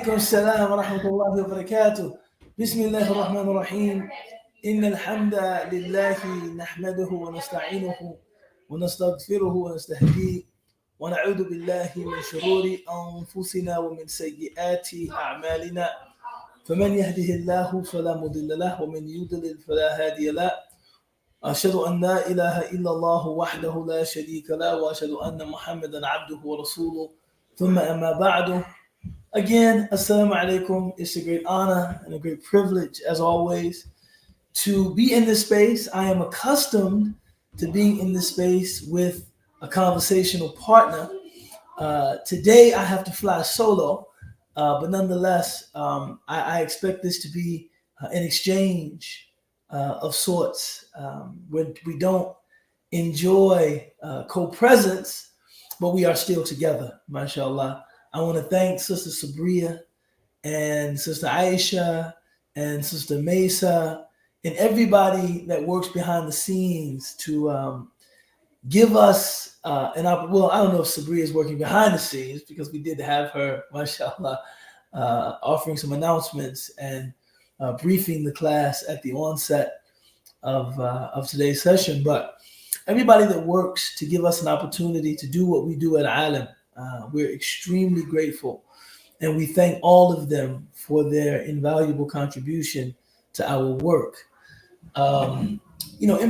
وعليكم السلام ورحمة الله وبركاته. بسم الله الرحمن الرحيم. إن الحمد لله نحمده ونستعينه ونستغفره ونستهديه ونعوذ بالله من شرور أنفسنا ومن سيئات أعمالنا. فمن يهده الله فلا مضل له ومن يضلل فلا هادي له. أشهد أن لا إله إلا الله وحده لا شريك له وأشهد أن محمدا عبده ورسوله. ثم أما بعد. Again, assalamu alaikum. It's a great honor and a great privilege, as always, to be in this space. I am accustomed to being in this space with a conversational partner. Today, I have to fly solo, but nonetheless, I expect this to be an exchange of sorts where we don't enjoy co-presence, but we are still together, mashallah. I want to thank Sister Sabria and Sister Aisha and Sister Mesa and everybody that works behind the scenes to give us an opportunity. Well, I don't know if Sabria is working behind the scenes because we did have her, mashallah, offering some announcements and briefing the class at the onset of today's session. But everybody that works to give us an opportunity to do what we do at ALIM, we're extremely grateful, and we thank all of them for their invaluable contribution to our work. In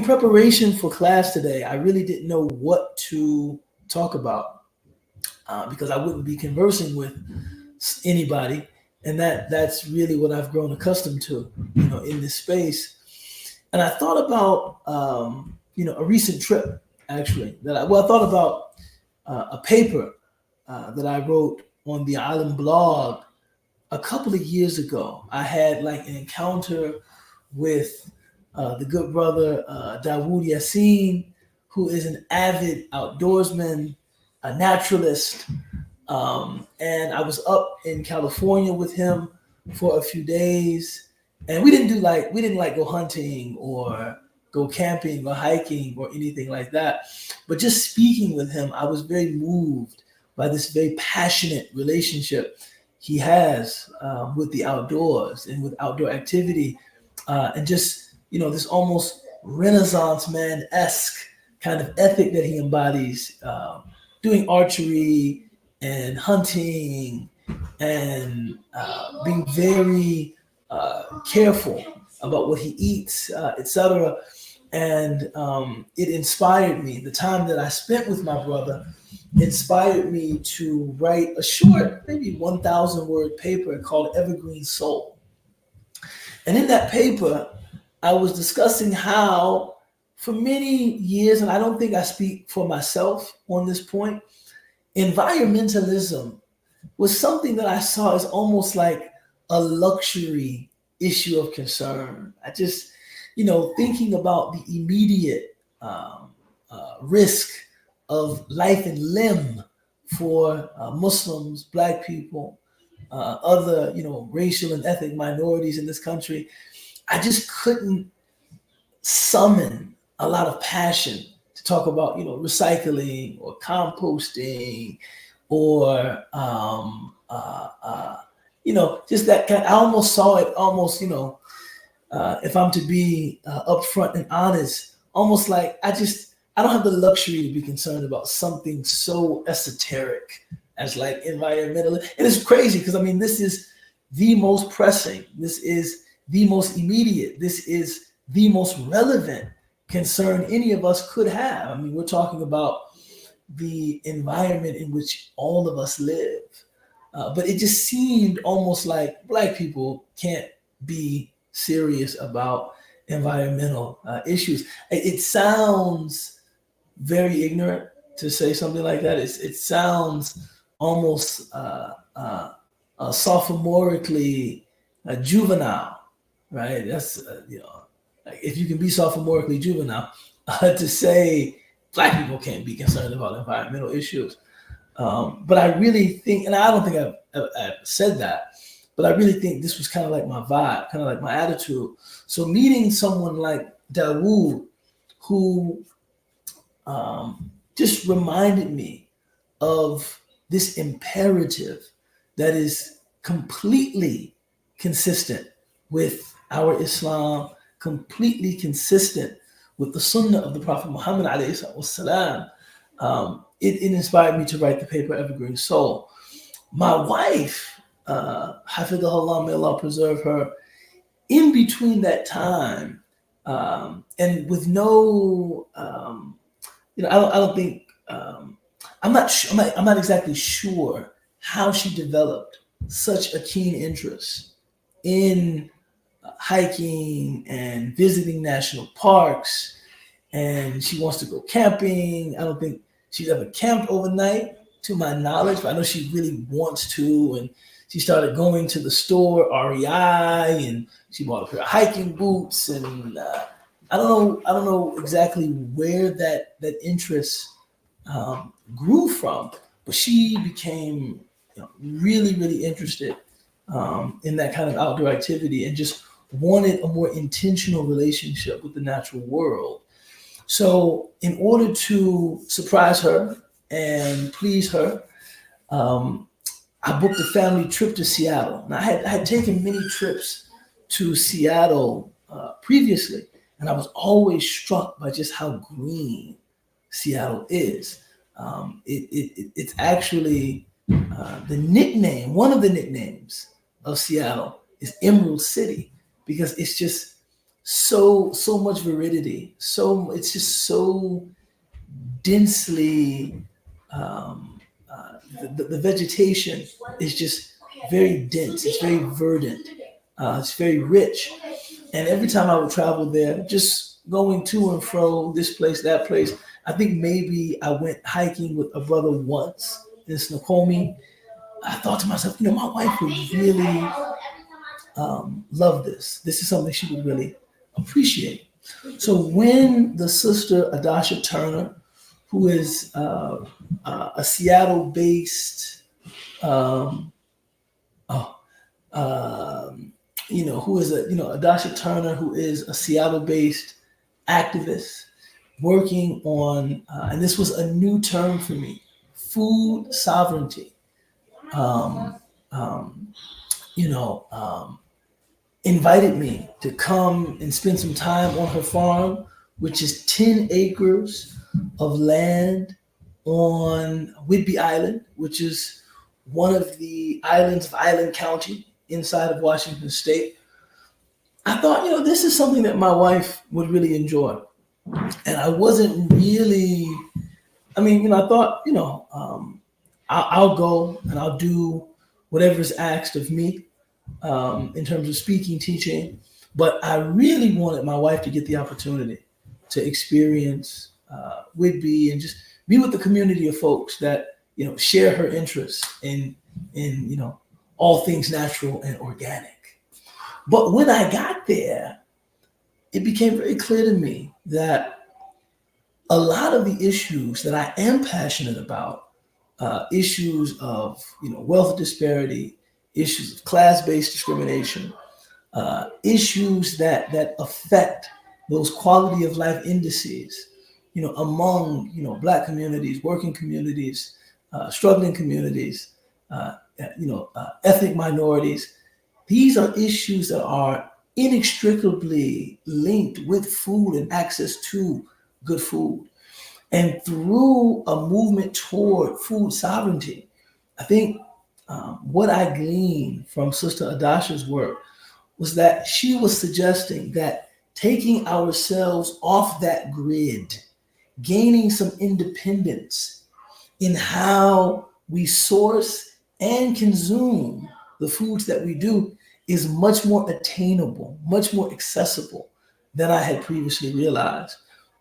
preparation for class today, I really didn't know what to talk about because I wouldn't be conversing with anybody, and that's really what I've grown accustomed to, in this space. And I thought about, a recent trip, actually, I thought about a paper that I wrote on the ALIM blog a couple of years ago. I had an encounter with the good brother Dawood Yassin, who is an avid outdoorsman, a naturalist, and I was up in California with him for a few days, and we didn't go hunting or go camping or hiking or anything like that. But just speaking with him, I was very moved by this very passionate relationship he has with the outdoors and with outdoor activity, and just, this almost Renaissance man-esque kind of ethic that he embodies, doing archery and hunting and being very careful about what he eats, etc. And it inspired me. The time that I spent with my brother inspired me to write a short, maybe 1,000-word paper called Evergreen Soul. And in that paper, I was discussing how for many years, and I don't think I speak for myself on this point, environmentalism was something that I saw as almost like a luxury issue of concern. I just, thinking about the immediate risk of life and limb for Muslims, Black people, other, racial and ethnic minorities in this country, I just couldn't summon a lot of passion to talk about, recycling or composting or, just that kind. I almost saw it almost, if I'm to be upfront and honest, almost like I don't have the luxury to be concerned about something so esoteric as environmental. And it's crazy because this is the most pressing. This is the most immediate. This is the most relevant concern any of us could have. We're talking about the environment in which all of us live. But it just seemed almost like Black people can't be serious about environmental issues. It sounds very ignorant to say something like that. It sounds almost sophomorically juvenile, right? That's if you can be sophomorically juvenile to say Black people can't be concerned about environmental issues. But I really think, and I don't think I've said that, but I really think this was kind of like my vibe, kind of like my attitude. So meeting someone like Dawood, who just reminded me of this imperative that is completely consistent with our Islam, completely consistent with the Sunnah of the Prophet Muhammad alayhi salam. It inspired me to write the paper Evergreen Soul. My wife, Hafidahullah, may Allah preserve her, in between that time, and with no, I don't think, I'm not exactly sure how she developed such a keen interest in hiking and visiting national parks, and she wants to go camping. I don't think she's ever camped overnight, to my knowledge, but I know she really wants to. And she started going to the store, REI, and she bought a pair of hiking boots. And I don't know exactly where that interest grew from, but she became really, really interested in that kind of outdoor activity and just wanted a more intentional relationship with the natural world. So in order to surprise her and please her, I booked a family trip to Seattle. Now, I had taken many trips to Seattle previously, and I was always struck by just how green Seattle is. It's actually the nickname, one of the nicknames of Seattle is Emerald City, because it's just so much viridity. It's just so densely, the vegetation is just very dense. It's very verdant. It's very rich. And every time I would travel there, just going to and fro, this place, that place, I think maybe I went hiking with a brother once in Snoqualmie. I thought to myself, my wife would really love this. This is something she would really appreciate. So when the sister Adasha Turner, who is a Seattle-based, Adasha Turner, who is a Seattle-based activist working on, and this was a new term for me, food sovereignty. Invited me to come and spend some time on her farm, which is 10 acres of land on Whidbey Island, which is one of the islands of Island County inside of Washington State. I thought, this is something that my wife would really enjoy. And I wasn't really, I thought, I'll go and I'll do whatever is asked of me in terms of speaking, teaching. But I really wanted my wife to get the opportunity to experience Whidbey and just be with the community of folks that, share her interests in all things natural and organic. But when I got there, it became very clear to me that a lot of the issues that I am passionate about, issues of wealth disparity, issues of class-based discrimination, issues that affect those quality of life indices, among Black communities, working communities, struggling communities, ethnic minorities. These are issues that are inextricably linked with food and access to good food. And through a movement toward food sovereignty, I think what I gleaned from Sister Adasha's work was that she was suggesting that taking ourselves off that grid, gaining some independence in how we source and consume the foods that we do is much more attainable, much more accessible than I had previously realized.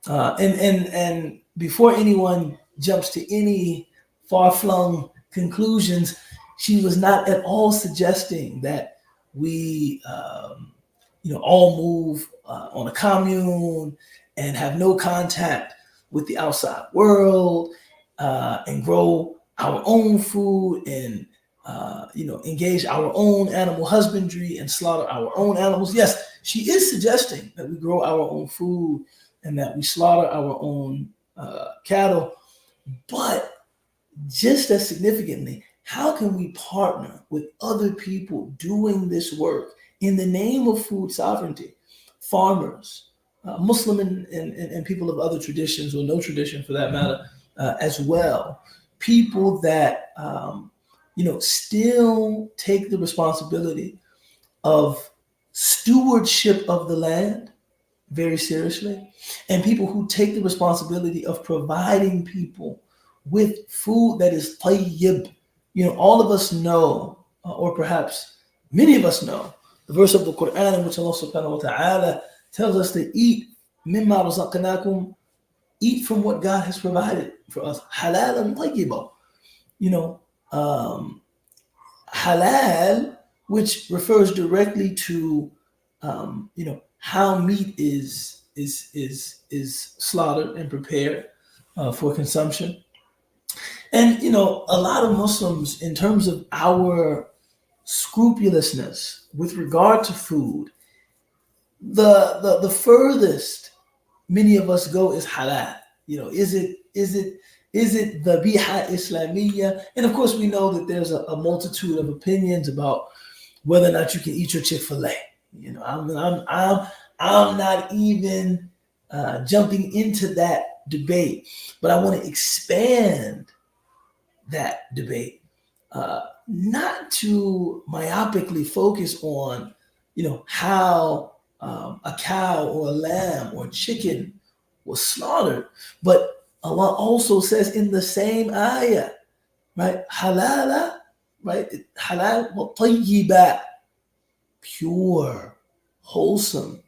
And before anyone jumps to any far-flung conclusions, she was not at all suggesting that we, all move on a commune and have no contact with the outside world, and grow our own food and engage our own animal husbandry and slaughter our own animals. Yes, she is suggesting that we grow our own food and that we slaughter our own cattle, but just as significantly, how can we partner with other people doing this work in the name of food sovereignty? Farmers, Muslim and people of other traditions, or no tradition for that matter, as well. People that, still take the responsibility of stewardship of the land very seriously, and people who take the responsibility of providing people with food that is tayyib. All of us know, or perhaps many of us know, the verse of the Quran in which Allah subhanahu wa ta'ala tells us to eat mimma razaqnakum, eat from what God has provided for us, halalan tayyiba. Halal, which refers directly to, how meat is slaughtered and prepared for consumption. And a lot of Muslims, in terms of our scrupulousness with regard to food, the furthest many of us go is halal. Is it the biha Islamiyya? And of course, we know that there's a multitude of opinions about whether or not you can eat your Chick-fil-A. I'm not even jumping into that debate, but I want to expand that debate, not to myopically focus on, how a cow or a lamb or chicken was slaughtered, but Allah also says in the same ayah, right? Halala, right? Halal wa tayyiba, pure, wholesome.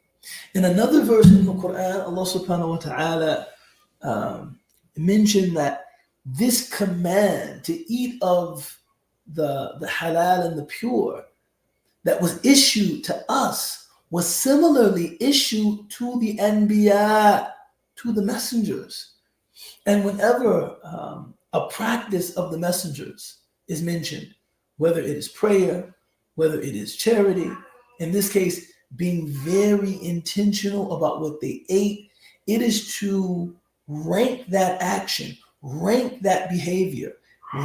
In another verse in the Quran, Allah subhanahu wa ta'ala mentioned that this command to eat of the halal and the pure that was issued to us was similarly issued to the anbiya, to the messengers. And whenever a practice of the messengers is mentioned, whether it is prayer, whether it is charity, in this case, being very intentional about what they ate, it is to rank that action, rank that behavior,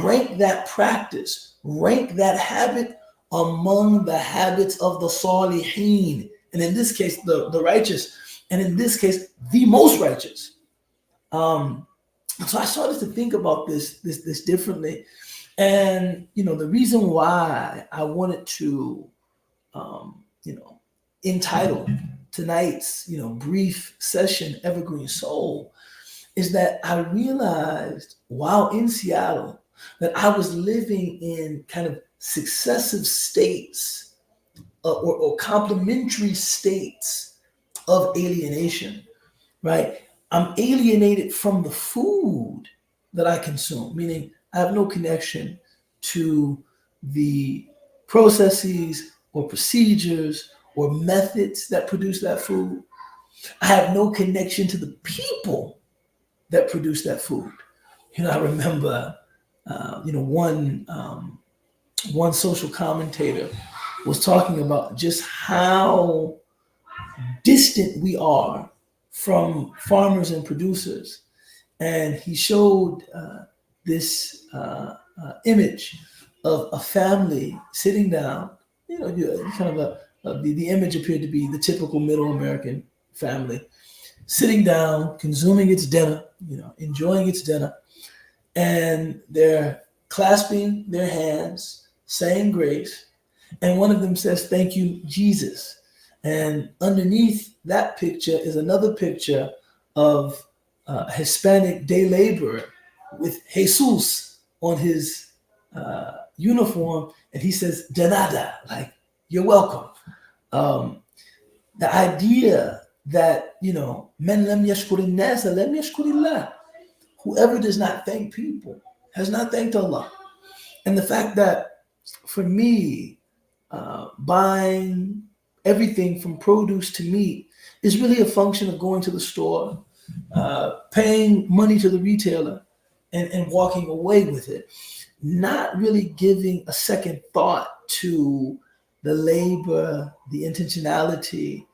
rank that practice, rank that habit among the habits of the salihin, and in this case, the righteous, and in this case, the most righteous. So I started to think about this differently, and the reason why I wanted to, entitle tonight's brief session "Evergreen Soul" is that I realized while in Seattle that I was living in kind of successive states or complementary states of alienation, right? I'm alienated from the food that I consume, meaning I have no connection to the processes or procedures or methods that produce that food. I have no connection to the people that produce that food. I remember, one social commentator was talking about just how distant we are from farmers and producers. And he showed this image of a family sitting down, kind of the image appeared to be the typical middle American family, sitting down, consuming its dinner, enjoying its dinner, and they're clasping their hands, saying grace, and one of them says, "Thank you, Jesus." And underneath that picture is another picture of a Hispanic day laborer with Jesus on his uniform, and he says, "De nada," like, "You're welcome." The idea that, "Men lam yashkurin nasa lam yashkurillah," whoever does not thank people has not thanked Allah. And the fact that for me, buying everything from produce to meat is really a function of going to the store, paying money to the retailer, and walking away with it, not really giving a second thought to the labor, the intentionality,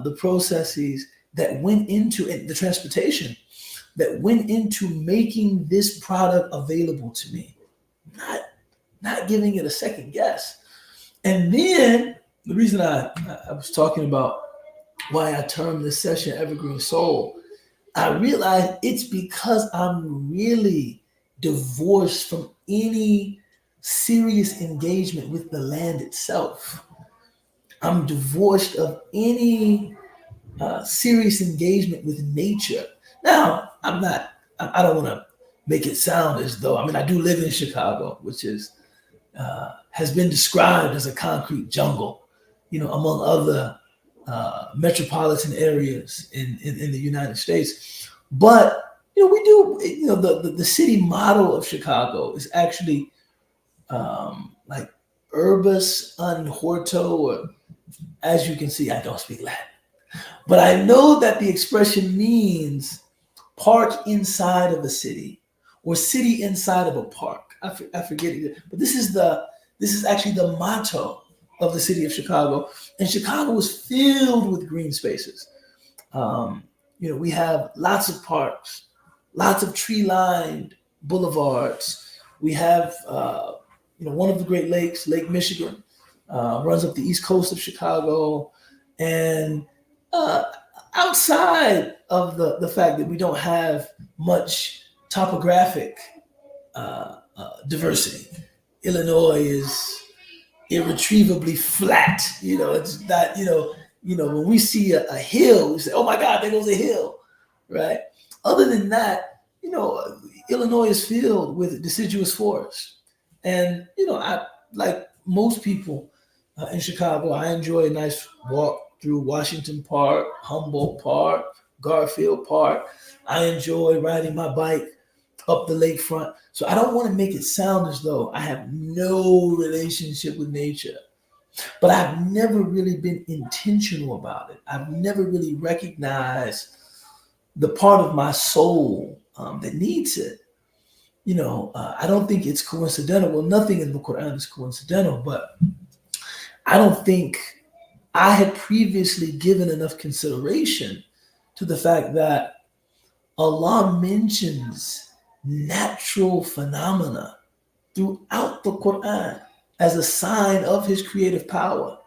the processes that went into it, the transportation that went into making this product available to me. not giving it a second guess. And then the reason I was talking about why I termed this session Evergreen Soul, I realized it's because I'm really divorced from any serious engagement with the land itself. I'm divorced of any serious engagement with nature. Now, I don't want to make it sound as though, I mean, I do live in Chicago, which has been described as a concrete jungle, among other metropolitan areas in the United States. But, we do, the city model of Chicago is actually like urbis un horto, or as you can see, I don't speak Latin. But I know that the expression means park inside of a city or city inside of a park. I forget it, but this is actually the motto of the city of Chicago. And Chicago is filled with green spaces. We have lots of parks, lots of tree-lined boulevards. We have, one of the Great Lakes, Lake Michigan, runs up the east coast of Chicago. And outside of the fact that we don't have much topographic diversity, Illinois is irretrievably flat. It's not, when we see a hill, we say, oh my God, there goes a hill, right? Other than that, Illinois is filled with deciduous forests. And, I, like most people in Chicago, I enjoy a nice walk through Washington Park, Humboldt Park, Garfield Park. I enjoy riding my bike up the lakefront. So I don't want to make it sound as though I have no relationship with nature, but I've never really been intentional about it. I've never really recognized the part of my soul that needs it. I don't think it's coincidental. Well, nothing in the Quran is coincidental, but I don't think I had previously given enough consideration to the fact that Allah mentions natural phenomena throughout the Quran as a sign of his creative power.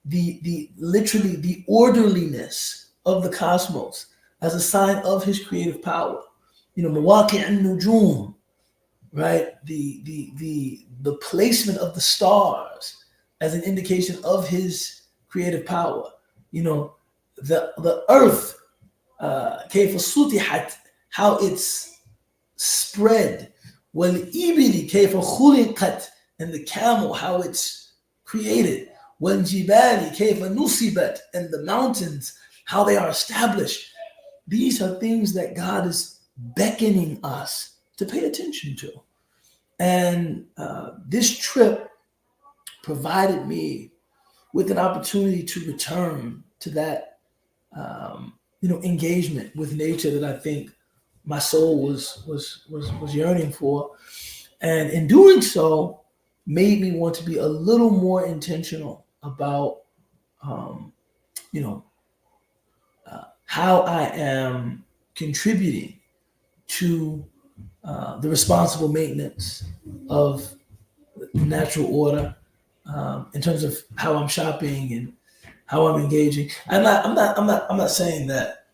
Literally the orderliness of the cosmos as a sign of his creative power. Mawaqi' an-nujum, right? The placement of the stars as an indication of his creative power. The earth, كيف سطحت, how it's spread. والإبل كيف خلقت, and the camel, how it's created. والجبال كيف نصبت, and the mountains, how they are established. These are things that God is beckoning us to pay attention to. And this trip provided me with an opportunity to return to that, engagement with nature that I think my soul was yearning for, and in doing so, made me want to be a little more intentional about, how I am contributing to the responsible maintenance of natural order, in terms of how I'm shopping and how I'm engaging. I'm not saying that,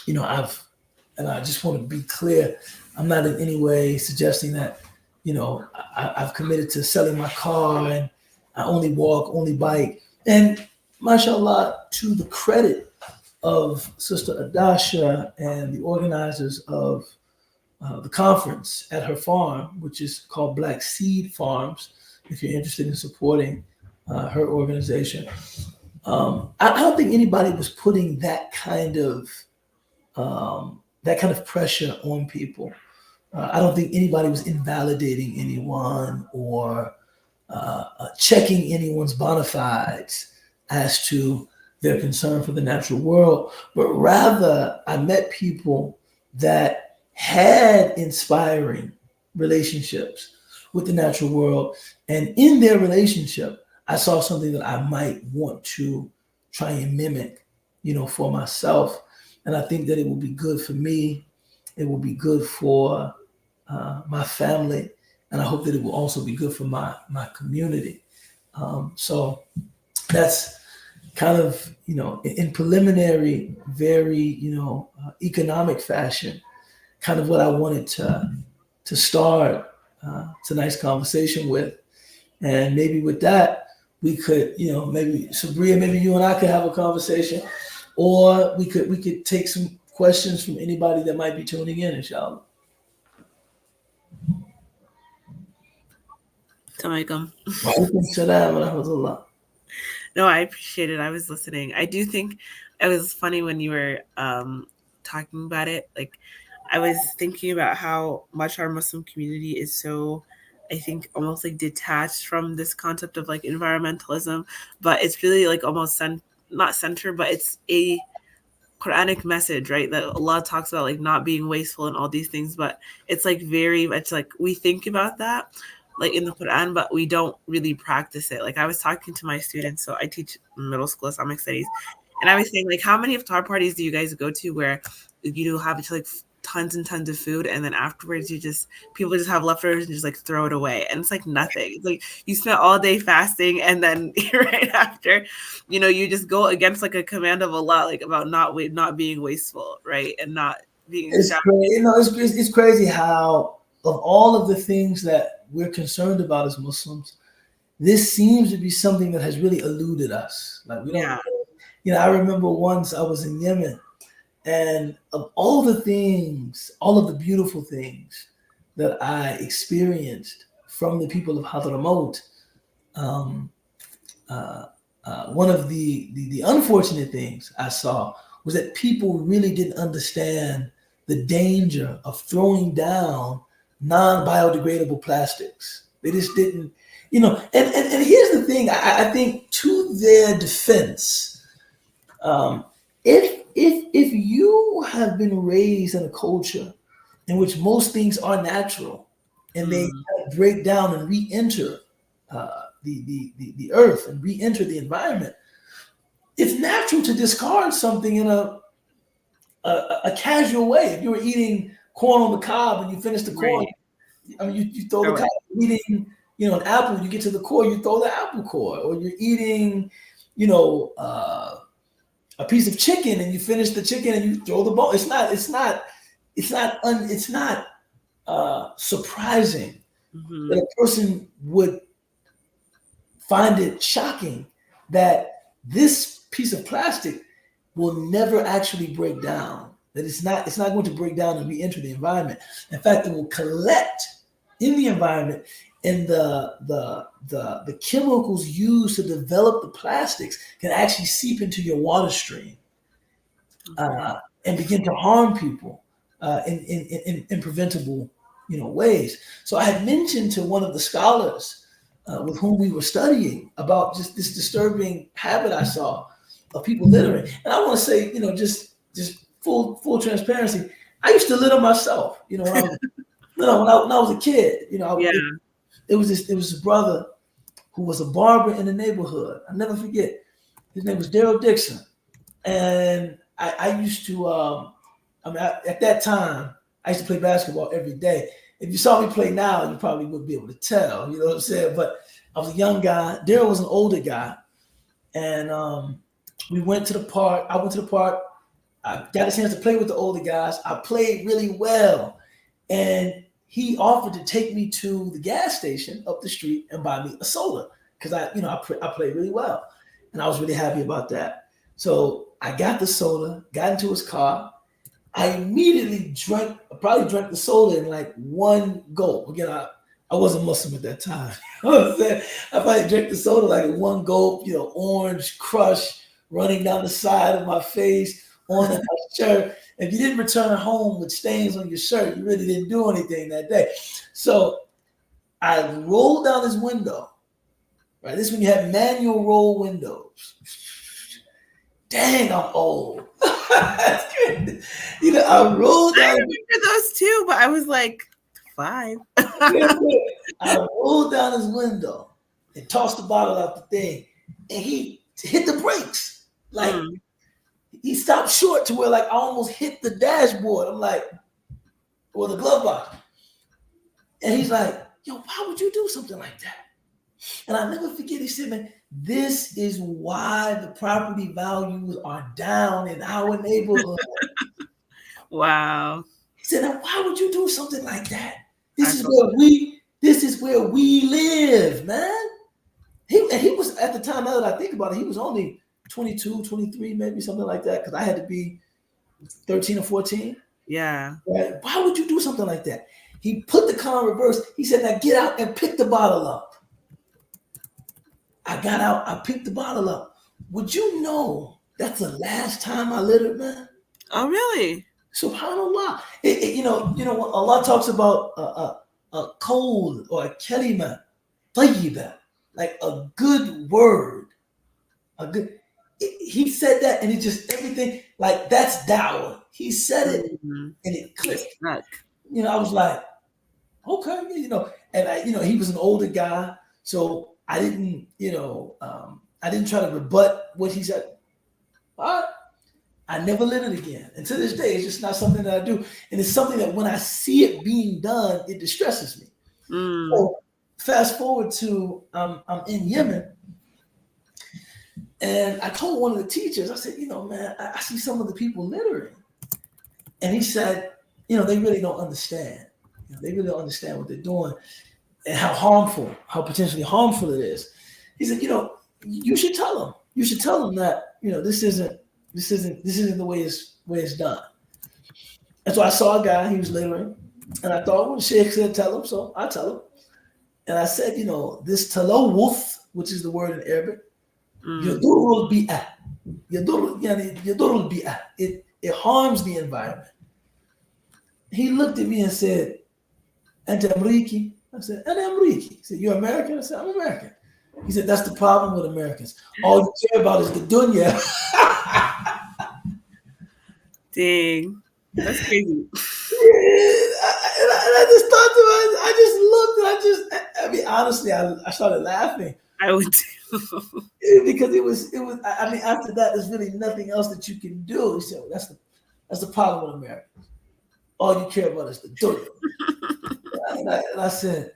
and I just want to be clear, I'm not in any way suggesting that, I've committed to selling my car and I only walk, only bike. And mashallah, to the credit of Sister Adasha and the organizers of the conference at her farm, which is called Black Seed Farms, if you're interested in supporting her organization. I don't think anybody was putting that kind of pressure on people. I don't think anybody was invalidating anyone or checking anyone's bona fides as to their concern for the natural world, but rather I met people that had inspiring relationships with the natural world. And in their relationship, I saw something that I might want to try and mimic, for myself. And I think that it will be good for me. It will be good for my family. and I hope that it will also be good for my community. So that's kind of, in preliminary, very, economic fashion, kind of what I wanted to start tonight's conversation with. And maybe with that, we could, maybe Sabria, maybe you and I could have a conversation, or we could take some questions from anybody that might be tuning in, inshallah. Assalamualaikum. No, I appreciate it. I was listening. I do think it was funny when you were talking about it. Like, I was thinking about how much our Muslim community is so, I think, almost like detached from this concept of like environmentalism, but it's really like almost not center, but it's a Quranic message, right? That Allah talks about like not being wasteful and all these things, but it's like very much like we think about that like in the Quran, but we don't really practice it. Like I was talking to my students, so I teach middle school Islamic studies, and I was saying like, how many iftar parties do you guys go to where you have like tons and tons of food, and then afterwards people just have leftovers and just like throw it away, and it's like nothing. It's like you spent all day fasting, and then right after, you just go against like a command of Allah, like about not being wasteful, right, and not being. It's crazy. It's crazy how of all of the things that we're concerned about as Muslims, this seems to be something that has really eluded us. Like we don't. I remember once I was in Yemen. And of all the things, all of the beautiful things that I experienced from the people of Hadramaut, one of the unfortunate things I saw was that people really didn't understand the danger of throwing down non-biodegradable plastics. They just didn't, and here's the thing, I think to their defense, if you have been raised in a culture in which most things are natural and they break down and re-enter the earth and re-enter the environment, it's natural to discard something in a casual way. If you were eating corn on the cob and you finish the corn, I mean, you throw the cob. Eating, an apple, you get to the core, you throw the apple core. Or you're eating, a piece of chicken and you finish the chicken and you throw the bone. It's not surprising that a person would find it shocking that this piece of plastic will never actually break down. That it's not going to break down and re-enter the environment. In fact, it will collect in the environment, and the chemicals used to develop the plastics can actually seep into your water stream and begin to harm people in preventable ways. So I had mentioned to one of the scholars with whom we were studying about just this disturbing habit I saw of people littering. And I want to say, just full transparency, I used to litter myself. When I was a kid, it was this brother who was a barber in the neighborhood. I'll never forget. His name was Daryl Dixon. And I used to, at that time, I used to play basketball every day. If you saw me play now, you probably wouldn't be able to tell, you know what I'm saying? But I was a young guy. Daryl was an older guy. And we went to the park. I went to the park. I got a chance to play with the older guys. I played really well. And he offered to take me to the gas station up the street and buy me a soda because I played really well. And I was really happy about that. So I got the soda, got into his car. I immediately probably drank the soda in like one gulp. Again, I wasn't Muslim at that time. You know what I'm saying? I probably drank the soda like in one gulp, orange crush running down the side of my face, on my shirt. If you didn't return home with stains on your shirt, you really didn't do anything that day. So I rolled down his window. Right, this is when you have manual roll windows. Dang, I'm old. I rolled down. I remember those too, but I was like 5. I rolled down his window and tossed the bottle out the thing, and he hit the brakes. Like he stopped short to where like I almost hit the dashboard. I'm like, or the glove box. And he's like, yo, why would you do something like that? And I never forget, he said, man, this is why the property values are down in our neighborhood. Wow. He said, now why would you do something like that? I This is felt where we live, man. He was, at the time, now that I think about it, he was only 22, 23, maybe something like that, because I had to be 13 or 14. yeah. Right? Why would you do something like that? He put the car in reverse. He said, now get out and pick the bottle up. I got out, I picked the bottle up. Would you know that's the last time I littered, man? Oh, really? SubhanAllah. When Allah talks about a code or a kalima, tayyiba, like a good word, he said that, and it just, everything, like, that's da'wah. He said it, Mm-hmm. and it clicked. Stuck. I was like, okay, and he was an older guy, so I didn't, I didn't try to rebut what he said. All right. I never lit it again. And to this day, it's just not something that I do. And it's something that when I see it being done, it distresses me. Mm. So fast forward to, I'm in Yemen. And I told one of the teachers, I said, man, I see some of the people littering. And he said, they really don't understand. They really don't understand what they're doing and how potentially harmful it is. He said, you should tell them. You should tell them that, this isn't the way it's done. And so I saw a guy, he was littering, and I thought, well, Sheikh said tell him, so I tell him. And I said, this talawuth, which is the word in Arabic, yadurul bi'ah. Yadurul bi'ah. It harms the environment. He looked at me and said, Anta Amriki? I said, Ana Amriki. He said, you're American? I said, I'm American. He said, that's the problem with Americans. All you care about is the dunya. Dang. That's crazy. And I just thought to myself, I just looked, and I mean, honestly, I started laughing. I would too. Because it was, after that, there's really nothing else that you can do. He said, well, that's the problem with America. All you care about is the dunya. and I said,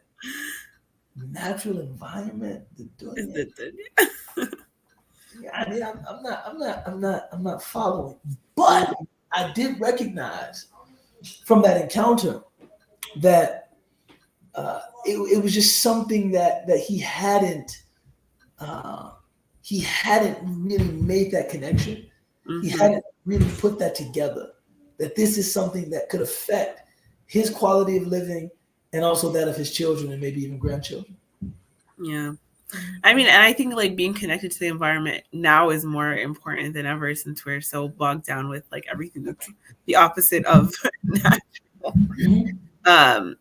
natural environment, the dunya. I mean, I'm not following, but I did recognize from that encounter that it was just something that he hadn't really made that connection. Mm-hmm. He hadn't really put that together, that this is something that could affect his quality of living and also that of his children and maybe even grandchildren. Yeah. I mean, and I think like being connected to the environment now is more important than ever, since we're so bogged down with like everything that's the opposite of natural. Mm-hmm.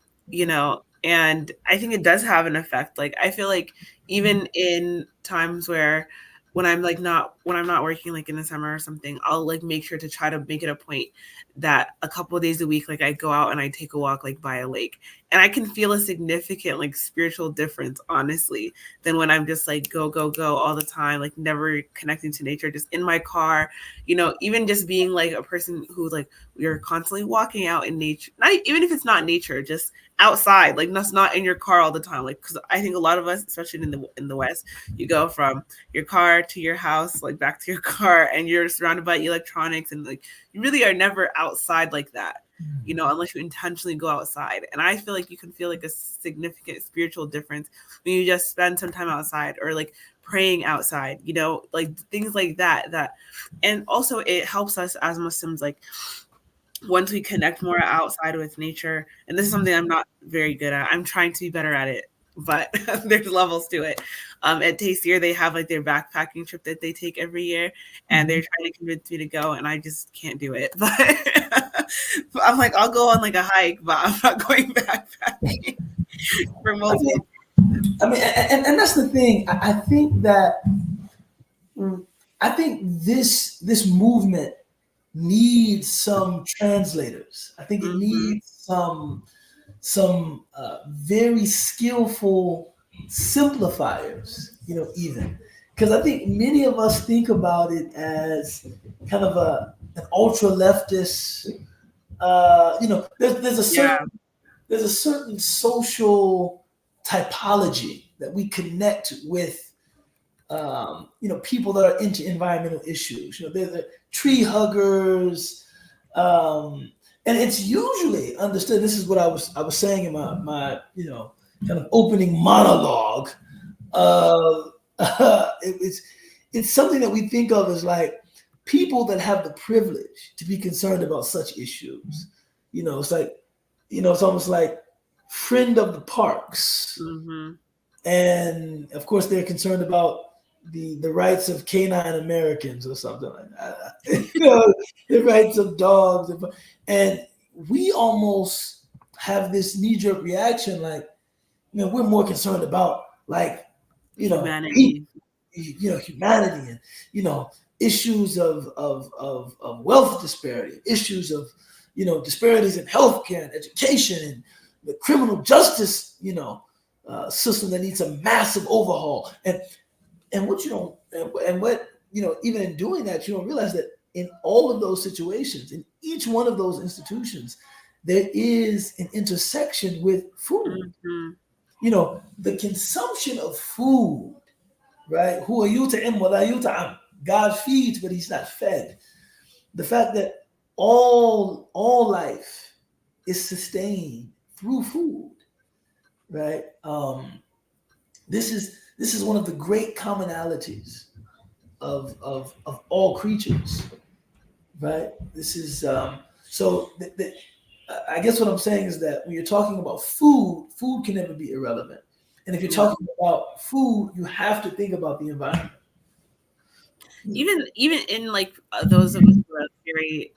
And I think it does have an effect. Like, I feel like even in times where when I'm not working like in the summer or something, I'll like make sure to try to make it a point that a couple of days a week, like I go out and I take a walk like by a lake, and I can feel a significant like spiritual difference, honestly, than when I'm just like go all the time, like never connecting to nature, just in my car, even just being like a person who like you're constantly walking out in nature, not even if it's not nature, just outside, like that's not in your car all the time. Like, because I think a lot of us, especially in the West, you go from your car to your house, like back to your car, and you're surrounded by electronics, and like you really are never outside like that, unless you intentionally go outside. And I feel like you can feel like a significant spiritual difference when you just spend some time outside, or like praying outside, like things like that. And also it helps us as Muslims, like once we connect more outside with nature, and this is something I'm not very good at. I'm trying to be better at it, but there's levels to it. At Tastier, they have like their backpacking trip that they take every year, and they're trying to convince me to go, and I just can't do it. But I'm like, I'll go on like a hike, but I'm not going backpacking for multiple. I mean, and that's the thing. I think this movement needs some translators. I think it needs some very skillful simplifiers, even, because I think many of us think about it as kind of an ultra leftist. There's a certain social typology, that we connect with people that are into environmental issues. They're the tree huggers, and it's usually understood. This is what I was saying in my kind of opening monologue. It's something that we think of as like people that have the privilege to be concerned about such issues. It's like, it's almost like friend of the parks. Mm-hmm. And of course, they're concerned about the rights of canine Americans or something like that. The rights of dogs. And we almost have this knee-jerk reaction, like, we're more concerned about, like, humanity. Humanity, and issues of wealth disparity, issues of disparities in healthcare and education, and the criminal justice system that needs a massive overhaul. And what even in doing that, you don't realize that in all of those situations, in each one of those institutions, there is an intersection with food. Mm-hmm. The consumption of food, right? Who are you to him? God feeds, but he's not fed. The fact that all life is sustained through food, right? This is one of the great commonalities of all creatures, right? This is I guess what I'm saying is that when you're talking about food can never be irrelevant. And if you're talking about food, you have to think about the environment. Even in like those of us who are very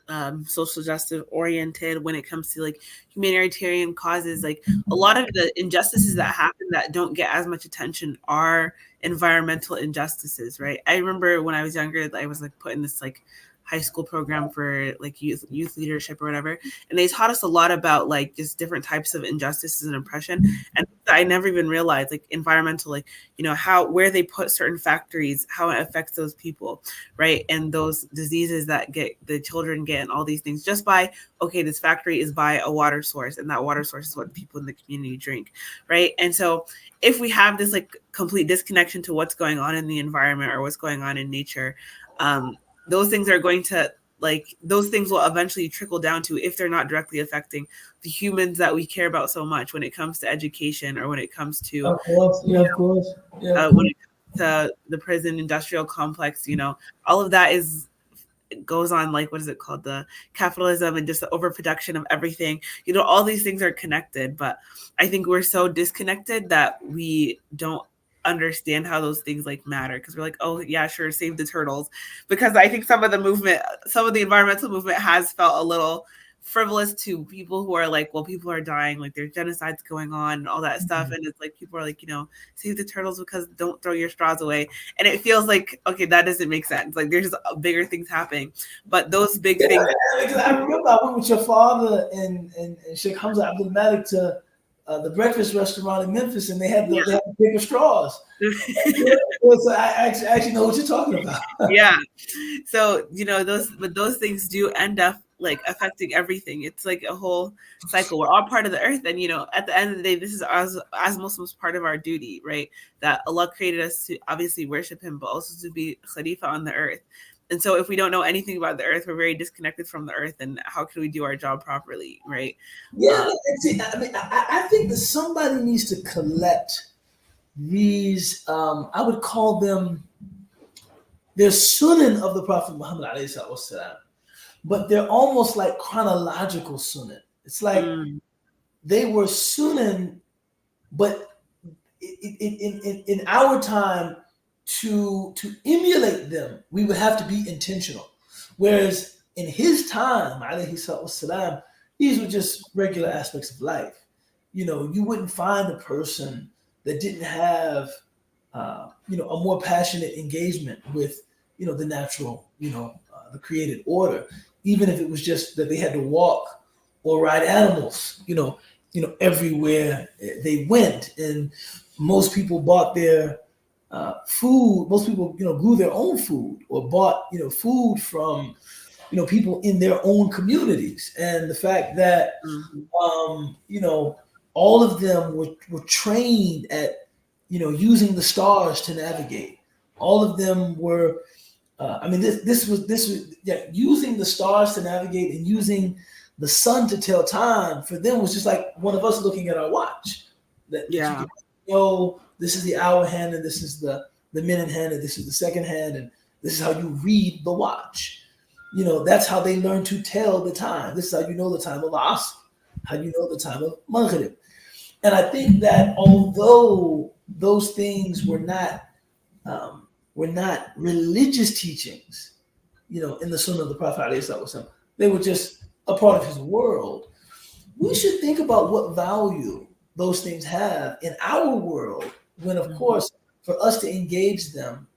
social justice oriented, when it comes to like humanitarian causes, like a lot of the injustices that happen that don't get as much attention are environmental injustices, right? I remember when I was younger, I was like put in this like high school program for like youth leadership or whatever, and they taught us a lot about like just different types of injustices and oppression, and I never even realized like environmental, like where they put certain factories, how it affects those people, right? And those diseases that the children get, and all these things, just by, okay, this factory is by a water source, and that water source is what people in the community drink, right? And so if we have this like complete disconnection to what's going on in the environment or what's going on in nature, those things are going to, like, those things will eventually trickle down to, if they're not directly affecting the humans that we care about so much when it comes to education, or when it comes to, of course. when it comes to the prison industrial complex, all of that goes on, like, what is it called? The capitalism and just the overproduction of everything. All these things are connected, but I think we're so disconnected that we don't understand how those things like matter, because we're like, oh yeah, sure, save the turtles. Because I think some of the environmental movement has felt a little frivolous to people who are like, well, people are dying, like there's genocides going on and all that stuff, and it's like people are like, save the turtles because don't throw your straws away, and it feels like, okay, that doesn't make sense. Like there's bigger things happening, but those big things. I remember I went with your father and Sheikh Hamza Abdul Malik to the breakfast restaurant in Memphis, and they had the bigger straws. So I actually know what you're talking about. Yeah. So, those things do end up like affecting everything. It's like a whole cycle. We're all part of the earth. And, at the end of the day, this is as Muslims part of our duty, right? That Allah created us to obviously worship him, but also to be Khalifa on the earth. And so if we don't know anything about the earth, we're very disconnected from the earth, and how can we do our job properly, right? Yeah, I think that somebody needs to collect these, I would call them, they're sunan of the Prophet Muhammad ﷺ, but they're almost like chronological sunan. It's like they were sunan, but in our time, to emulate them, we would have to be intentional. Whereas in his time, ﷺ, these were just regular aspects of life. You wouldn't find a person that didn't have, a more passionate engagement with, the natural, the created order, even if it was just that they had to walk or ride animals, everywhere they went. And most people bought their food. Most people, grew their own food or bought, food from, people in their own communities. And the fact that, all of them were trained at, using the stars to navigate. All of them were, this was using the stars to navigate and using the sun to tell time for them was just like one of us looking at our watch. That you can know this is the hour hand and this is the minute hand and this is the second hand and this is how you read the watch. That's how they learn to tell the time. This is how you know the time of Asr, how you know the time of Maghrib. And I think that although those things were not religious teachings, in the Sunnah of the Prophet ﷺ, they were just a part of his world. We should think about what value those things have in our world when, of course, for us to engage them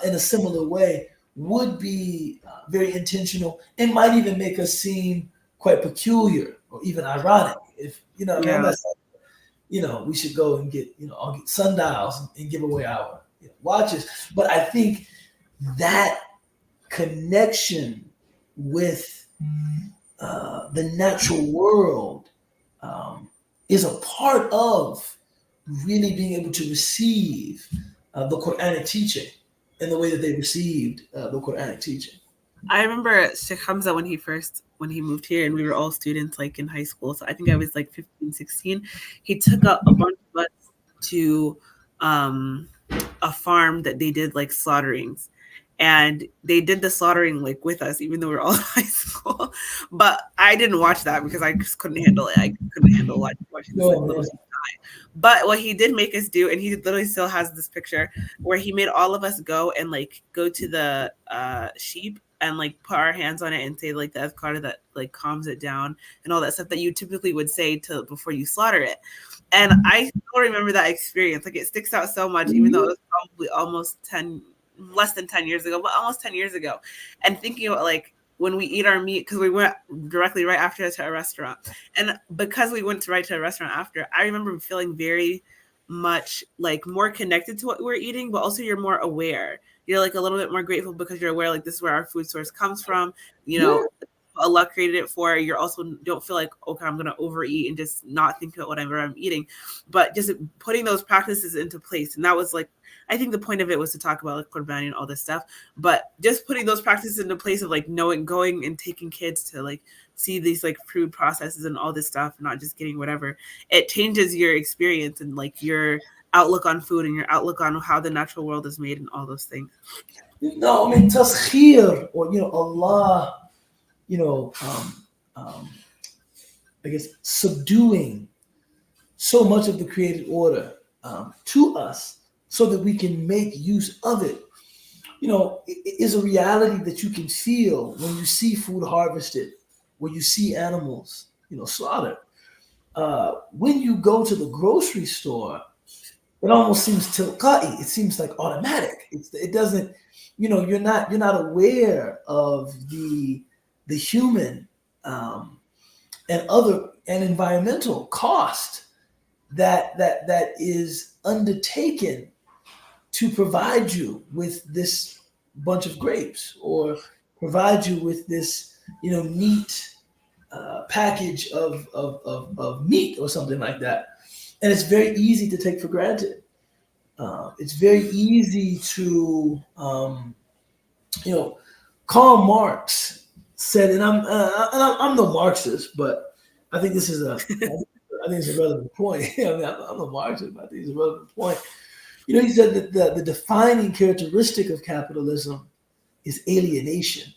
in a similar way would be very intentional and might even make us seem quite peculiar or even ironic. If, I'm not saying, we should go and get, I'll get sundials and give away our watches. But I think that connection with the natural world is a part of really being able to receive the Quranic teaching in the way that they received the Quranic teaching. I remember Sheikh Hamza when he moved here and we were all students like in high school. So I think I was like 15, 16. He took a bunch of us to a farm that they did like slaughterings. And they did the slaughtering like with us, even though we were all in high school. But I didn't watch that because I just couldn't handle it. I couldn't handle watching this little die. But what he did make us do, and he literally still has this picture where he made all of us go and like go to the sheep and like put our hands on it and say like the azkar that like calms it down and all that stuff that you typically would say before you slaughter it. And I still remember that experience. Like it sticks out so much, even though it was probably less than 10 years ago, but almost 10 years ago. And thinking about like when we eat our meat, because we went directly right after to a restaurant. And because we went right to a restaurant after, I remember feeling very much like more connected to what we're eating, but also you're more aware. You're like a little bit more grateful because you're aware like this is where our food source comes from. Allah created it for. You're also don't feel like, okay, I'm going to overeat and just not think about whatever I'm eating, but just putting those practices into place. And that was like, I think the point of it was to talk about like Qurbani and all this stuff, but just putting those practices into place of like going and taking kids to like see these like food processes and all this stuff, not just getting whatever. It changes your experience and like your outlook on food and your outlook on how the natural world is made and all those things. Taskhir, or Allah, I guess subduing so much of the created order to us so that we can make use of it, it is a reality that you can feel when you see food harvested, when you see animals, slaughtered. When you go to the grocery store, it almost seems tilqa'i. It seems like automatic. It doesn't, you're not aware of the human and environmental cost that is undertaken to provide you with this bunch of grapes or provide you with this neat package of meat or something like that. And it's very easy to take for granted. It's very easy to Karl Marx said, and I'm no Marxist, but I think this is a relevant point. I'm no Marxist, but I think it's a relevant point. He said that the defining characteristic of capitalism is alienation.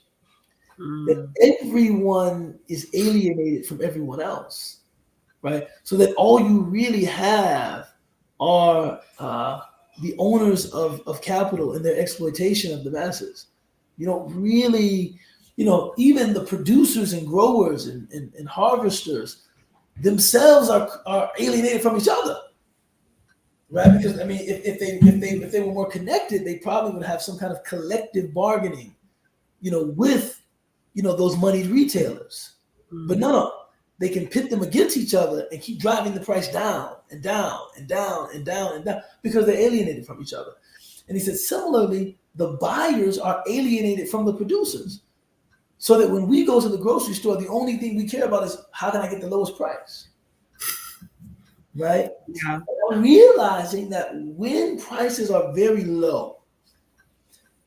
That everyone is alienated from everyone else, right? So that all you really have are the owners of capital and their exploitation of the masses. You don't really, even the producers and growers and harvesters themselves are alienated from each other, right? Because if they were more connected, they probably would have some kind of collective bargaining, with those moneyed retailers. But no, they can pit them against each other and keep driving the price down and down and down and down and down because they're alienated from each other. And he said, similarly, the buyers are alienated from the producers. So that when we go to the grocery store, the only thing we care about is how can I get the lowest price? right? Yeah. I'm realizing that when prices are very low,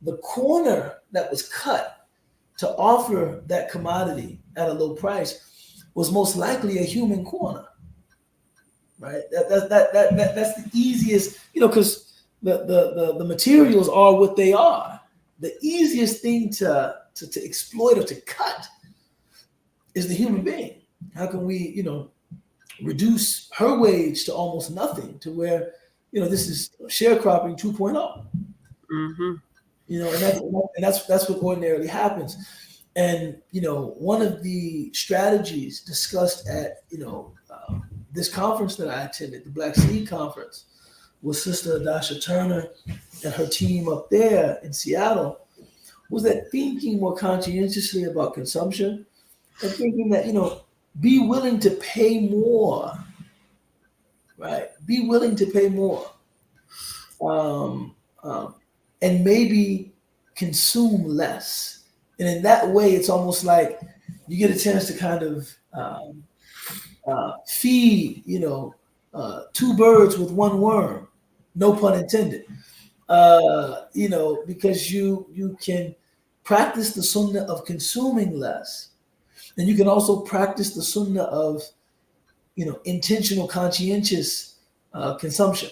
the corner that was cut to offer that commodity at a low price was most likely a human corner, right? That's the easiest, because the materials are what they are. The easiest thing to exploit or to cut is the human being. How can we, reduce her wage to almost nothing, to where, this is sharecropping 2.0. Mm-hmm. And that's what ordinarily happens. And one of the strategies discussed at this conference that I attended, the Black Seed Conference, with Sister Adasha Turner and her team up there in Seattle, was that thinking more conscientiously about consumption and thinking that be willing to pay more, right? Be willing to pay more, um, um, and maybe consume less. And in that way, it's almost like you get a chance to kind of feed, two birds with one worm, no pun intended. Because you can practice the sunnah of consuming less, and you can also practice the sunnah of intentional, conscientious consumption.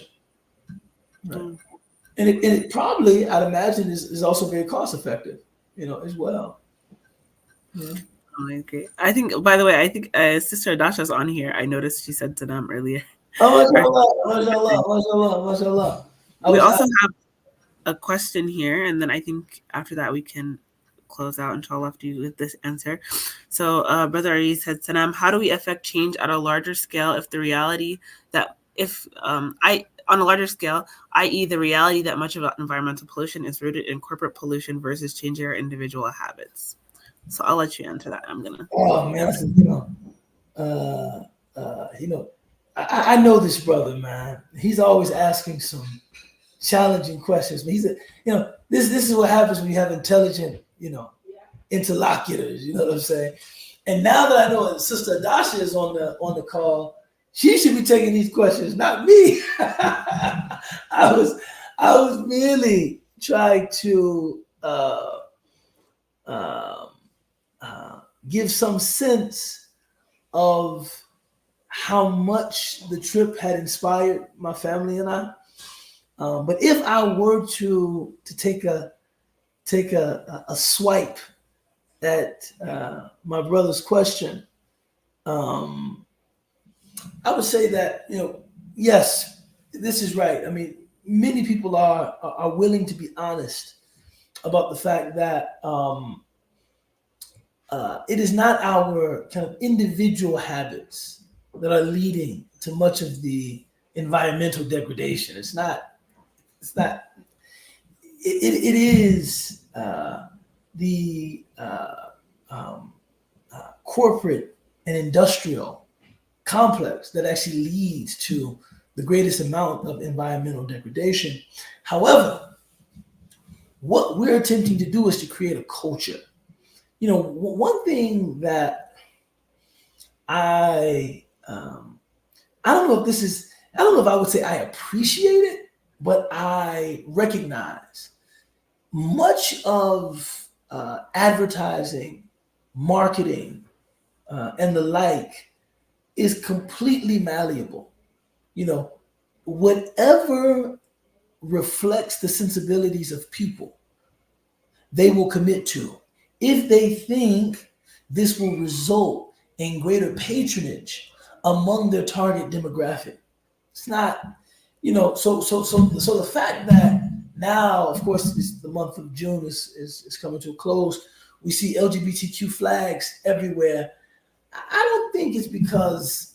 Right? Mm. And it probably, I'd imagine, is also very cost effective, as well. Yeah. Oh, I agree. I think, by the way, I think Sister Adasha's on here. I noticed she said to them earlier. Oh, Or- mashallah, mashallah, mashallah, mashallah. I We was also have a question here, and then I think after that we can close out, inshallah, after you with this answer. So, Brother Ari said, Sanam, how do we affect change at a larger scale if the reality that, on a larger scale, i.e., the reality that much of environmental pollution is rooted in corporate pollution versus changing our individual habits? So I'll let you answer that. I'm gonna. Oh man, I said, uh, I know this brother, man. He's always asking some challenging questions. But this is what happens when you have intelligent, interlocutors. You know what I'm saying? And now that I know that Sister Adasha is on the call, she should be taking these questions, not me. I was merely trying to um, give some sense of how much the trip had inspired my family and I. But if I were to take a swipe at my brother's question, um, I would say that yes, this is right. I mean, many people are willing to be honest about the fact that it is not our kind of individual habits that are leading to much of the environmental degradation. It's not. It's not. It is the corporate and industrial complex that actually leads to the greatest amount of environmental degradation. However, what we're attempting to do is to create a culture. One thing that I don't know if this is, I don't know if I would say I appreciate it, but I recognize much of advertising, marketing, and the like is completely malleable. Whatever reflects the sensibilities of people, they will commit to if they think this will result in greater patronage among their target demographic. It's not, so the fact that now, of course, the month of June is coming to a close. We see LGBTQ flags everywhere. I don't think it's because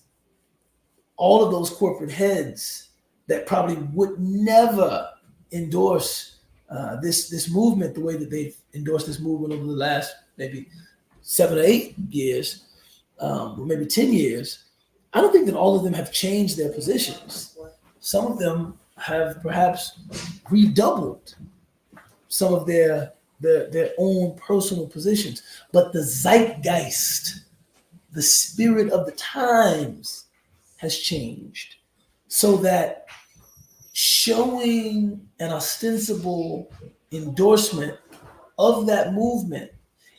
all of those corporate heads that probably would never endorse this movement the way that they've endorsed this movement over the last maybe 7 or 8 years, or maybe 10 years. I don't think that all of them have changed their positions. Some of them have perhaps redoubled some of their own personal positions, but the zeitgeist, the spirit of the times, has changed. so that showing an ostensible endorsement of that movement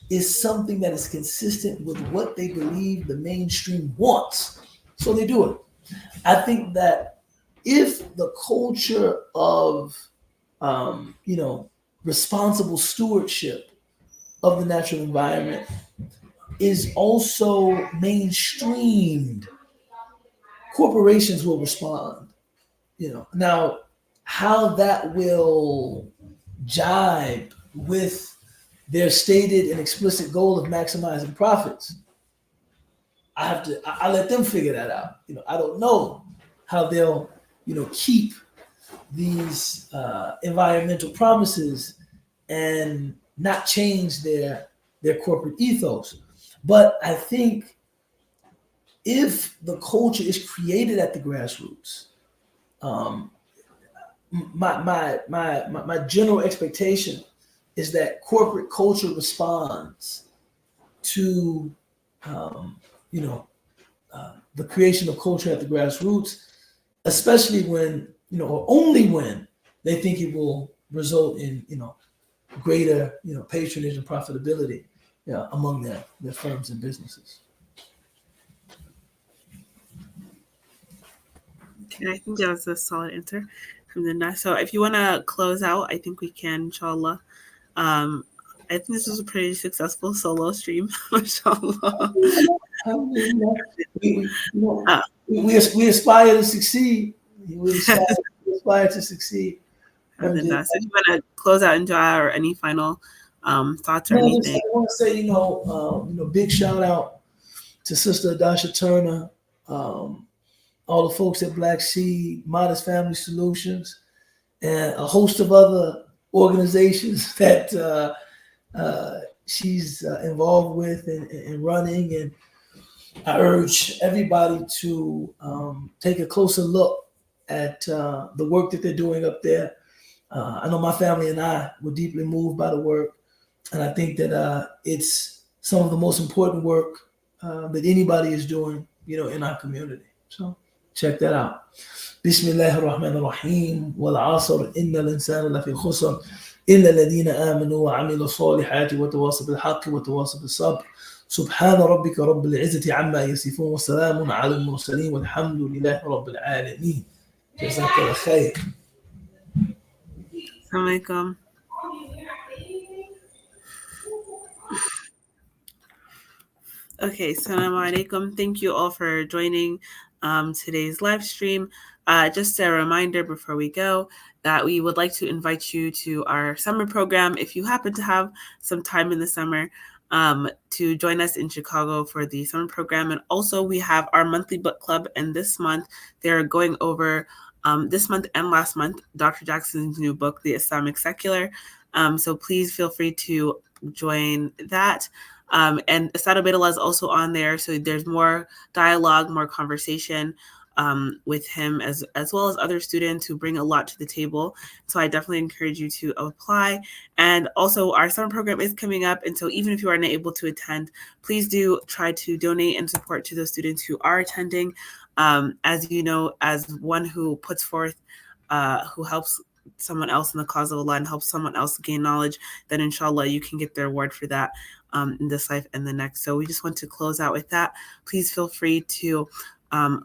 is something that is consistent with what they believe the mainstream wants. So they do it. I think that if the culture of, responsible stewardship of the natural environment is also mainstreamed, corporations will respond. Now how that will jibe with their stated and explicit goal of maximizing profits, I let them figure that out. I don't know how they'll, keep these environmental promises and not change their corporate ethos. But I think if the culture is created at the grassroots, my general expectation is that corporate culture responds to the creation of culture at the grassroots, especially when, or only when they think it will result in, greater, patronage and profitability, among their firms and businesses. Okay, I think that was a solid answer from Linda. So if you want to close out, I think we can, inshallah. I think this was a pretty successful solo stream, mashallah. We aspire to succeed. We aspire to succeed. So if you want to close out in dua or any final thoughts or anything. I want to say, big shout out to Sister Adasha Turner, all the folks at Black Seed, Modest Family Solutions, and a host of other organizations that she's involved with and running. And I urge everybody to take a closer look at the work that they're doing up there. I know my family and I were deeply moved by the work, and I think that it's some of the most important work that anybody is doing, in our community. So check that out. Bismillahir Rahmanir Rahim. Wal 'asr innal insana lafi khusr illa alladhina amanu wa 'amilu salihati wa tawasaw bil haqqi wa tawasaw bis sabr. سبحان ربك رب العزة عما يصفون وسلام على المرسلين والحمد لله رب العالمين. جزاك الله خير. Assalamualaikum. Okay, Assalamu alaikum. Thank you all for joining today's live stream. Just a reminder before we go that we would like to invite you to our summer program if you happen to have some time in the summer to join us in Chicago for the summer program. And also we have our monthly book club, and this month they're going over this month and last month Dr. Jackson's new book, The Islamic Secular. So please feel free to join that. And Ustadh Ubaydullah is also on there, so there's more dialogue, more conversation with him as well as other students who bring a lot to the table. So I definitely encourage you to apply. And also our summer program is coming up, and so even if you are not able to attend, please do try to donate and support to those students who are attending. As you know, as one who puts forth, who helps someone else in the cause of Allah and helps someone else gain knowledge, then inshallah you can get the reward for that in this life and the next. So we just want to close out with that. Please feel free to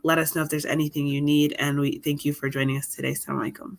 let us know if there's anything you need, and we thank you for joining us today. Assalamu alaikum.